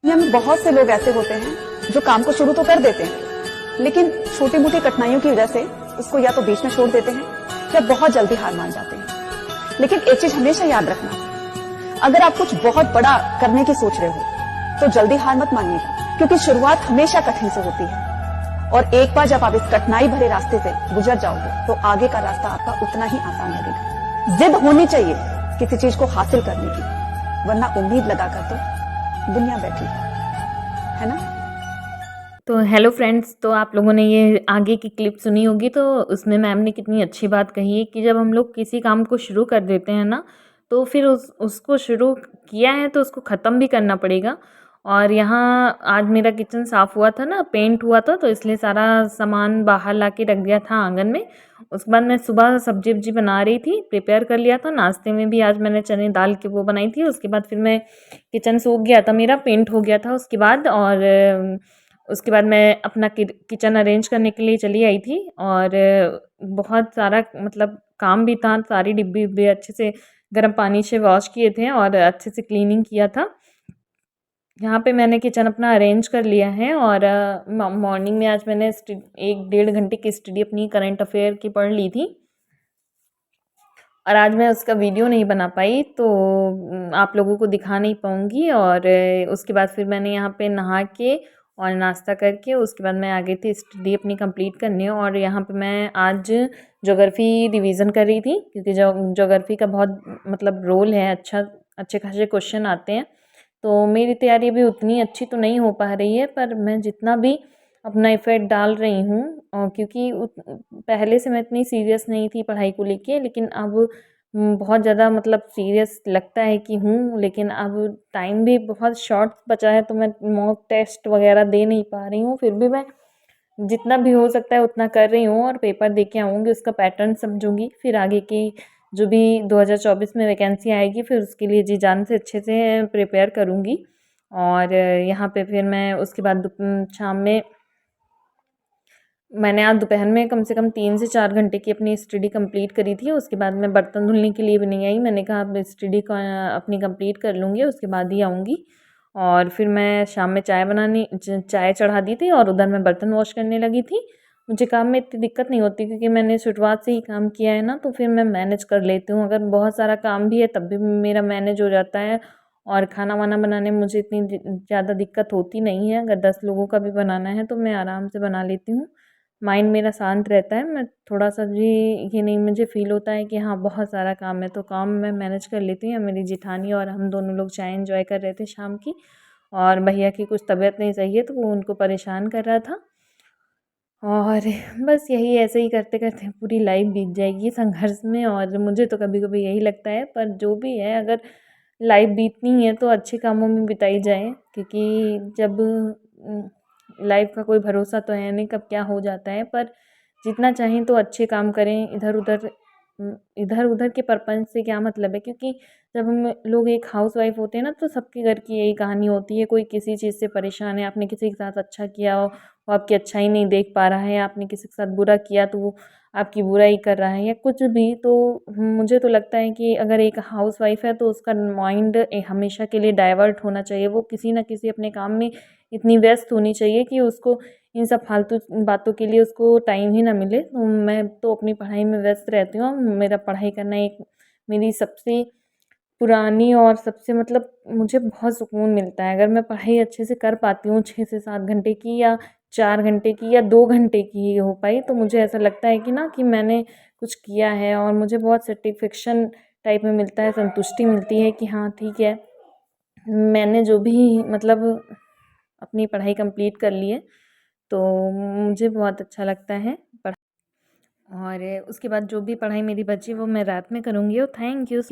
दुनिया में बहुत से लोग ऐसे होते हैं जो काम को शुरू तो कर देते हैं, लेकिन छोटी मोटी कठिनाइयों की वजह से उसको या तो बीच में छोड़ देते हैं या बहुत जल्दी हार मान जाते हैं। लेकिन एक चीज हमेशा याद रखना, अगर आप कुछ बहुत बड़ा करने की सोच रहे हो तो जल्दी हार मत मानिएगा, क्योंकि शुरुआत हमेशा कठिन से होती है। और एक बार जब आप इस कठिनाई भरे रास्ते से गुजर जाओगे तो आगे का रास्ता आपका उतना ही आसान लगेगा। जिद होनी चाहिए किसी चीज को हासिल करने की, वरना उम्मीद लगाकर तो दुनिया बैठी है ना। तो हेलो फ्रेंड्स, तो आप लोगों ने ये आगे की क्लिप सुनी होगी। तो उसमें मैम ने कितनी अच्छी बात कही है कि जब हम लोग किसी काम को शुरू कर देते हैं ना, तो फिर उसको शुरू किया है तो उसको ख़त्म भी करना पड़ेगा। और यहाँ आज मेरा किचन साफ़ हुआ था ना, पेंट हुआ था, तो इसलिए सारा सामान बाहर ला के रख दिया था आंगन में। उसके बाद मैं सुबह सब्जी वब्जी बना रही थी, प्रिपेयर कर लिया था। नाश्ते में भी आज मैंने चने दाल की वो बनाई थी। उसके बाद फिर मैं किचन सूख गया था, मेरा पेंट हो गया था उसके बाद। और उसके बाद मैं अपना किचन अरेंज करने के लिए चली आई थी। और बहुत सारा मतलब काम भी था, सारी डिब्बी उब्बी अच्छे से गर्म पानी से वॉश किए थे और अच्छे से क्लीनिंग किया था। यहाँ पे मैंने किचन अपना अरेंज कर लिया है। और मॉर्निंग में आज मैंने 1 डेढ़ घंटे की स्टडी अपनी करंट अफेयर की पढ़ ली थी। और आज मैं उसका वीडियो नहीं बना पाई, तो आप लोगों को दिखा नहीं पाऊँगी। और उसके बाद फिर मैंने यहाँ पे नहा के और नाश्ता करके उसके बाद मैं आ गई थी स्टडी अपनी कंप्लीट करने। और यहाँ पे मैं आज ज्योग्राफ़ी रिवीजन कर रही थी, क्योंकि ज्योग्राफ़ी का बहुत मतलब रोल है, अच्छे खासे क्वेश्चन आते हैं। तो मेरी तैयारी भी उतनी अच्छी तो नहीं हो पा रही है, पर मैं जितना भी अपना इफ़र्ट डाल रही हूँ, क्योंकि पहले से मैं इतनी सीरियस नहीं थी पढ़ाई को लेके, लेकिन अब बहुत ज़्यादा मतलब सीरियस लगता है कि हूँ। लेकिन अब टाइम भी बहुत शॉर्ट बचा है, तो मैं मॉक टेस्ट वगैरह दे नहीं पा रही हूँ। फिर भी मैं जितना भी हो सकता है उतना कर रही हूँ और पेपर दे के आऊँगी, उसका पैटर्न समझूंगी। फिर आगे की जो भी 2024 में वैकेंसी आएगी, फिर उसके लिए जी जान से अच्छे से प्रिपेयर करूँगी। और यहाँ पे फिर मैं उसके बाद शाम में मैंने आज दोपहर में कम से कम 3 से 4 घंटे की अपनी स्टडी कंप्लीट करी थी। उसके बाद मैं बर्तन धुलने के लिए भी नहीं आई, मैंने कहा अब स्टडी का अपनी कंप्लीट कर लूँगी, उसके बाद ही आऊँगी। और फिर मैं शाम में चाय चढ़ा दी थी और उधर मैं बर्तन वॉश करने लगी थी। मुझे काम में इतनी दिक्कत नहीं होती, क्योंकि मैंने शुरुआत से ही काम किया है ना, तो फिर मैं मैनेज कर लेती हूँ। अगर बहुत सारा काम भी है तब भी मेरा मैनेज हो जाता है। और खाना वाना बनाने में मुझे इतनी ज़्यादा दिक्कत होती नहीं है। अगर 10 लोगों का भी बनाना है तो मैं आराम से बना लेती हूँ। माइंड मेरा शांत रहता है। मैं थोड़ा-सा भी ये नहीं मुझे फ़ील होता है कि हाँ, बहुत सारा काम है, तो काम मैं मैनेज कर लेती हूँ। मेरी जेठानी और हम दोनों लोग चाय एन्जॉय कर रहे थे शाम की। और भैया की कुछ तबीयत नहीं सही है, तो वो उनको परेशान कर रहा था। और बस यही ऐसे ही करते-करते पूरी लाइफ़ बीत जाएगी संघर्ष में। और मुझे तो कभी-कभी यही लगता है, पर जो भी है, अगर लाइफ़ बीतनी है तो अच्छे कामों में बिताई जाए, क्योंकि जब लाइफ़ का कोई भरोसा तो है नहीं कब क्या हो जाता है। पर जितना चाहें तो अच्छे काम करें, इधर-उधर के परपंच से क्या मतलब है, क्योंकि जब हम लोग एक हाउसवाइफ़ होते हैं ना, तो सबके घर की यही कहानी होती है। कोई किसी चीज़ से परेशान है, आपने किसी के साथ अच्छा किया हो, वो आपकी अच्छाई नहीं देख पा रहा है, आपने किसी के साथ बुरा किया तो वो आपकी बुराई कर रहा है, या कुछ भी। तो मुझे तो लगता है कि अगर एक हाउसवाइफ़ है तो उसका माइंड हमेशा के लिए डाइवर्ट होना चाहिए। वो किसी न किसी अपने काम में इतनी व्यस्त होनी चाहिए कि उसको इन सब फालतू बातों के लिए उसको टाइम ही ना मिले। तो मैं तो अपनी पढ़ाई में व्यस्त रहती हूँ। मेरा पढ़ाई करना एक मेरी सबसे पुरानी और सबसे मतलब मुझे बहुत सुकून मिलता है। अगर मैं पढ़ाई अच्छे से कर पाती हूँ 6 से 7 घंटे की, या 4 घंटे की, या 2 घंटे की ही हो पाई, तो मुझे ऐसा लगता है कि ना कि मैंने कुछ किया है। और मुझे बहुत सैटिस्फैक्शन टाइप में मिलता है, संतुष्टि मिलती है कि हाँ ठीक है, मैंने जो भी मतलब अपनी पढ़ाई कंप्लीट कर ली है। तो मुझे बहुत अच्छा लगता है और उसके बाद जो भी पढ़ाई मेरी बची वो मैं रात में करूँगी। और थैंक यू।